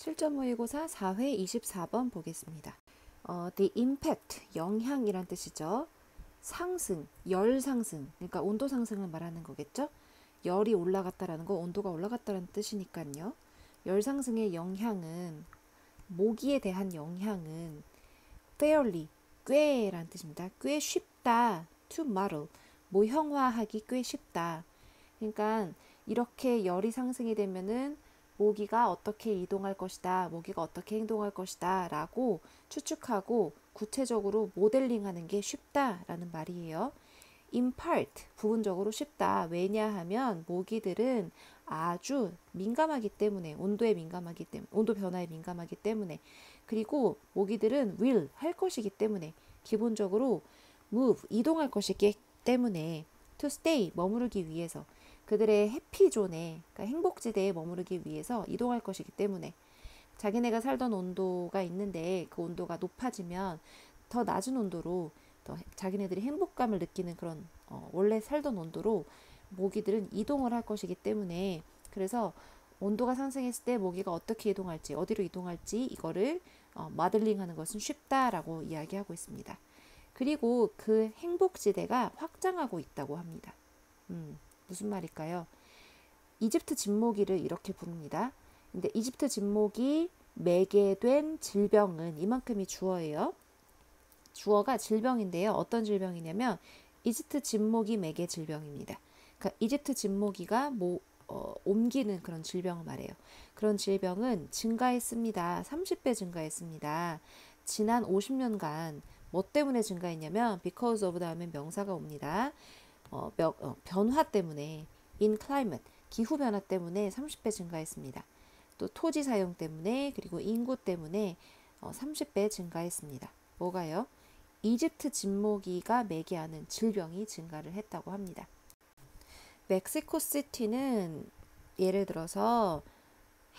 실전 모의고사 4회 24번 보겠습니다. The impact, 영향이란 뜻이죠. 상승, 열 상승, 그러니까 온도 상승을 말하는 거겠죠. 열이 올라갔다라는 거 온도가 올라갔다라는 뜻이니까요. 열 상승의 영향은, 모기에 대한 영향은 fairly, 꽤란 뜻입니다. 꽤 쉽다, to model, 모형화하기 꽤 쉽다. 그러니까 이렇게 열이 상승이 되면은 모기가 어떻게 이동할 것이다, 모기가 어떻게 행동할 것이다 라고 추측하고 구체적으로 모델링하는 게 쉽다라는 말이에요. In part, 부분적으로 쉽다. 왜냐하면 모기들은 아주 민감하기 때문에, 온도에 민감하기 때문에, 온도 변화에 민감하기 때문에, 그리고 모기들은 will, 할 것이기 때문에, 기본적으로 move, 이동할 것이기 때문에, to stay, 머무르기 위해서, 그들의 해피존에, 그러니까 행복지대에 머무르기 위해서 이동할 것이기 때문에, 자기네가 살던 온도가 있는데 그 온도가 높아지면 더 낮은 온도로 더 자기네들이 행복감을 느끼는 그런 원래 살던 온도로 모기들은 이동을 할 것이기 때문에, 그래서 온도가 상승했을 때 모기가 어떻게 이동할지, 어디로 이동할지 이거를 모델링하는 것은 쉽다라고 이야기하고 있습니다. 그리고 그 행복지대가 확장하고 있다고 합니다. 무슨 말일까요? 이집트 진모기를 이렇게 부릅니다. 근데 이집트 진모기 매개된 질병은, 이만큼이 주어예요. 주어가 질병인데요. 어떤 질병이냐면 이집트 진모기 매개 질병입니다. 그러니까 이집트 진모기가 옮기는 그런 질병을 말해요. 그런 질병은 증가했습니다. 30배 증가했습니다. 지난 50년간 뭐 때문에 증가했냐면 because of 다음에 명사가 옵니다. 변화 때문에, in climate, 기후변화 때문에 30배 증가했습니다. 또 토지 사용 때문에, 그리고 인구 때문에 30배 증가했습니다. 뭐가요? 이집트 진모기가 매개하는 질병이 증가를 했다고 합니다. 멕시코시티는 예를 들어서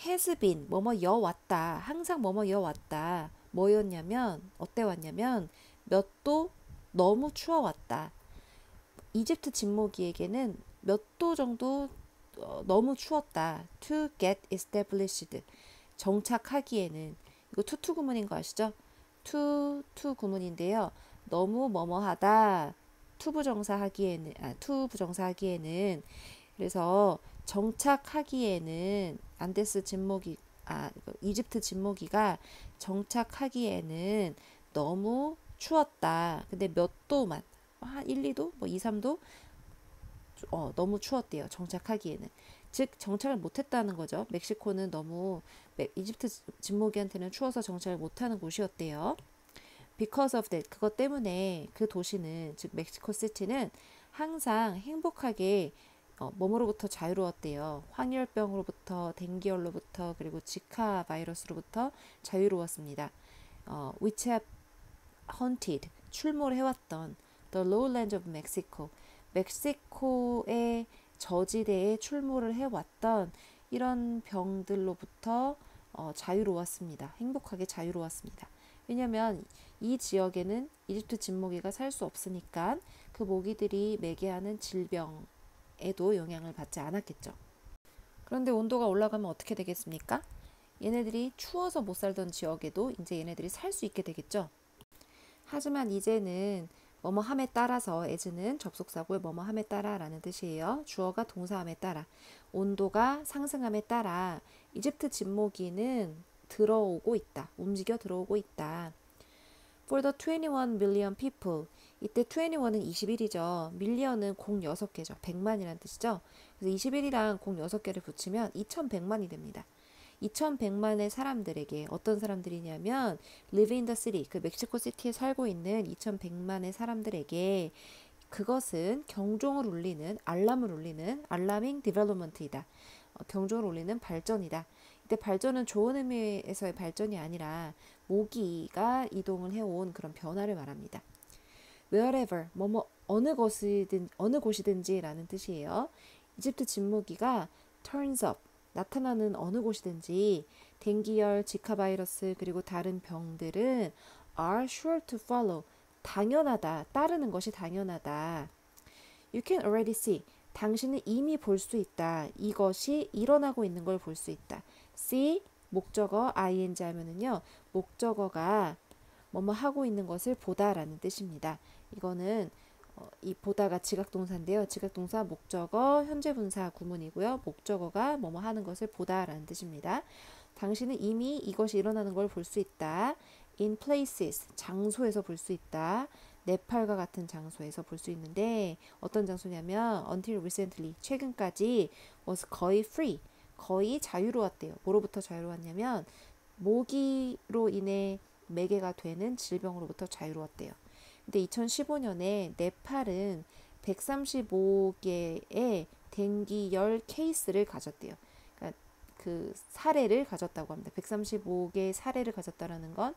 has been, 뭐뭐 여 왔다, 항상 뭐뭐 여 왔다. 뭐였냐면, 어때 왔냐면 몇 도 너무 추워 왔다. 이집트 진모기에게는 몇 도 정도 너무 추웠다. To get established. 정착하기에는. 이거 투 구문인 거 아시죠? 투 구문인데요. 너무 뭐뭐하다. 투 부정사 하기에는. 그래서 정착하기에는 안데스 진모기, 이집트 진모기가 정착하기에는 너무 추웠다. 근데 몇 도만, 한 1, 2도, 뭐 2, 3도 너무 추웠대요. 정착하기에는. 즉 정착을 못했다는 거죠. 멕시코는 너무 이집트 진모기한테는 추워서 정착을 못하는 곳이었대요. Because of that, 그것 때문에 그 도시는, 즉 멕시코 시티는 항상 행복하게 뭐뭐로부터 자유로웠대요. 황열병으로부터, 댕기열로부터, 그리고 지카 바이러스로부터 자유로웠습니다. which have haunted, 출몰해왔던 the lowlands of Mexico, 멕시코의 저지대에 출몰을 해왔던 이런 병들로부터 자유로웠습니다. 행복하게 자유로웠습니다. 왜냐하면 이 지역에는 이집트 진모기가 살 수 없으니까 그 모기들이 매개하는 질병에도 영향을 받지 않았겠죠. 그런데 온도가 올라가면 어떻게 되겠습니까? 얘네들이 추워서 못 살던 지역에도 이제 얘네들이 살 수 있게 되겠죠. 하지만 이제는 뭐뭐함에 따라서, as는 접속사고의 뭐뭐함에 따라 라는 뜻이에요. 주어가 동사함에 따라, 온도가 상승함에 따라 이집트 진모기는 들어오고 있다. 움직여 들어오고 있다. For the 21 million people, 이때 21은 21이죠. million은 공 6개죠. 100만이라는 뜻이죠. 그래서 21이랑 공 6개를 붙이면 2100만이 됩니다. 2100만의 사람들에게, 어떤 사람들이냐면 live in the city, 그 멕시코 시티에 살고 있는 2100만의 사람들에게 그것은 경종을 울리는, 알람을 울리는 alarming development이다. 경종을 울리는 발전이다. 이때 발전은 좋은 의미에서의 발전이 아니라 모기가 이동을 해온 그런 변화를 말합니다. wherever, 뭐뭐 어느 곳이든지 라는 뜻이에요. 이집트 진모기가 turns up, 나타나는 어느 곳이든지 댕기열, 지카 바이러스, 그리고 다른 병들은 are sure to follow, 당연하다, 따르는 것이 당연하다. You can already see, 당신은 이미 볼 수 있다. 이것이 일어나고 있는 걸 볼 수 있다. See 목적어 ing 하면은요, 목적어가 뭐뭐 하고 있는 것을 보다라는 뜻입니다. 이거는 이 보다가 지각동사인데요. 지각동사 목적어 현재 분사 구문이고요. 목적어가 뭐뭐 하는 것을 보다라는 뜻입니다. 당신은 이미 이것이 일어나는 걸 볼 수 있다. In places, 장소에서 볼 수 있다. 네팔과 같은 장소에서 볼 수 있는데 어떤 장소냐면 until recently, 최근까지 was 거의 free, 거의 자유로웠대요. 뭐로부터 자유로웠냐면 모기로 인해 매개가 되는 질병으로부터 자유로웠대요. 근데 2015년에 네팔은 135개의 댕기열 케이스를 가졌대요. 그러니까 그 사례를 가졌다고 합니다. 135개의 사례를 가졌다라는 건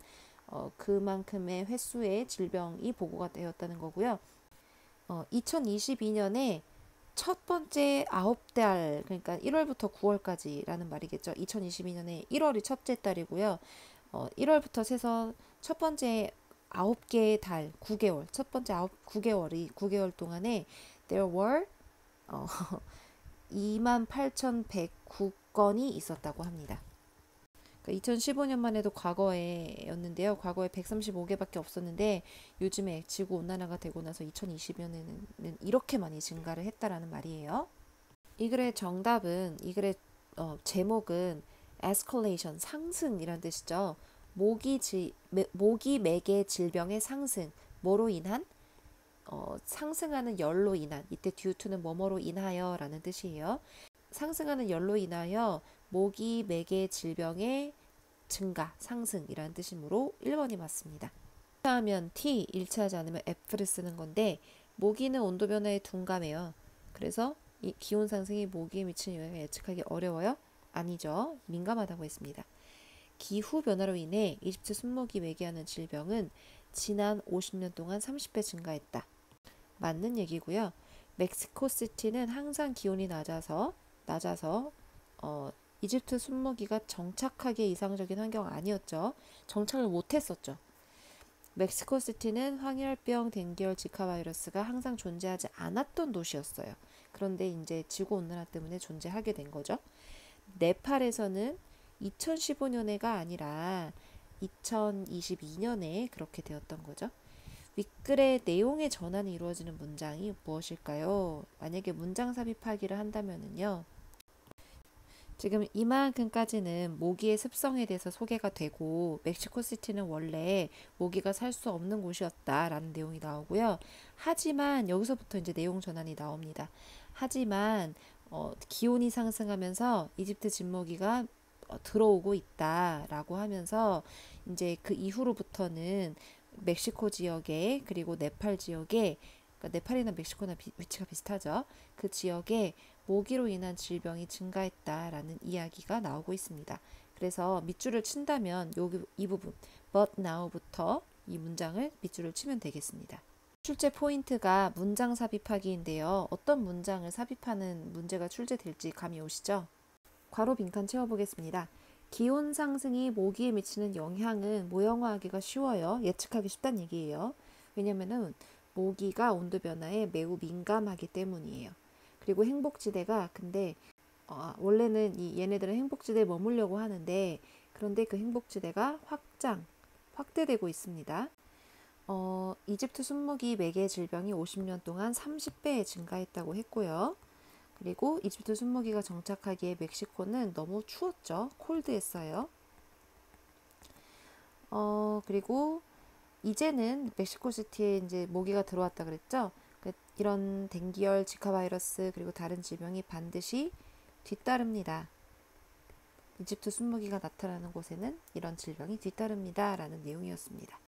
그만큼의 횟수의 질병이 보고가 되었다는 거고요. 2022년에 첫 번째 9달, 그러니까 1월부터 9월까지라는 말이겠죠. 2022년에 1월이 첫째 달이고요. 1월부터 세서 첫 번째 9개의 달, 9개월, 첫 번째 9개월 동안에 there were 28,109건이 있었다고 합니다. 그러니까 2015년만 해도 과거에였는데요. 과거에 135개밖에 없었는데 요즘에 지구 온난화가 되고 나서 2020년에는 이렇게 많이 증가를 했다라는 말이에요. 이 글의 정답은 이 글의 제목은 escalation, 상승이란 뜻이죠. 모기 매개 질병의 상승, 뭐로 인한? 상승하는 열로 인한, 이때 due to는 뭐뭐로 인하여라는 뜻이에요. 상승하는 열로 인하여 모기 매개 질병의 증가, 상승이라는 뜻이므로 1번이 맞습니다. 하면 T, 일치하지 않으면 F를 쓰는 건데 모기는 온도 변화에 둔감해요. 그래서 이 기온 상승이 모기에 미치는 영향을 예측하기 어려워요? 아니죠. 민감하다고 했습니다. 기후 변화로 인해 이집트 순모기 매개하는 질병은 지난 50년 동안 30배 증가했다. 맞는 얘기고요. 멕시코시티는 항상 기온이 낮아서 이집트 순모기가 정착하기에 이상적인 환경 아니었죠. 정착을 못했었죠. 멕시코시티는 황열병, 댕기열, 지카 바이러스가 항상 존재하지 않았던 도시였어요. 그런데 이제 지구온난화 때문에 존재하게 된 거죠. 네팔에서는 2015년에가 아니라 2022년에 그렇게 되었던 거죠. 윗글의 내용의 전환이 이루어지는 문장이 무엇일까요? 만약에 문장 삽입하기를 한다면요. 지금 이만큼까지는 모기의 습성에 대해서 소개가 되고 멕시코시티는 원래 모기가 살 수 없는 곳이었다라는 내용이 나오고요. 하지만 여기서부터 이제 내용 전환이 나옵니다. 하지만 기온이 상승하면서 이집트 진모기가 들어오고 있다라고 하면서 이제 그 이후로부터는 멕시코 지역에 그리고 네팔 지역에 그러니까 네팔이나 멕시코나 위치가 비슷하죠. 그 지역에 모기로 인한 질병이 증가했다라는 이야기가 나오고 있습니다. 그래서 밑줄을 친다면 이 부분 but now부터 이 문장을 밑줄을 치면 되겠습니다. 출제 포인트가 문장 삽입하기인데요. 어떤 문장을 삽입하는 문제가 출제될지 감이 오시죠? 괄호 빈칸 채워보겠습니다. 기온 상승이 모기에 미치는 영향은 모형화하기가 쉬워요. 예측하기 쉽다는 얘기예요. 왜냐면은 모기가 온도 변화에 매우 민감하기 때문이에요. 그리고 행복지대가 근데 원래는 얘네들은 행복지대에 머물려고 하는데 그런데 그 행복지대가 확대되고 있습니다. 이집트 순모기 매개 질병이 50년 동안 30배 증가했다고 했고요. 그리고 이집트 순모기가 정착하기에 멕시코는 너무 추웠죠. 콜드했어요. 그리고 이제는 멕시코시티에 이제 모기가 들어왔다 그랬죠. 이런 댕기열, 지카 바이러스 그리고 다른 질병이 반드시 뒤따릅니다. 이집트 순모기가 나타나는 곳에는 이런 질병이 뒤따릅니다. 라는 내용이었습니다.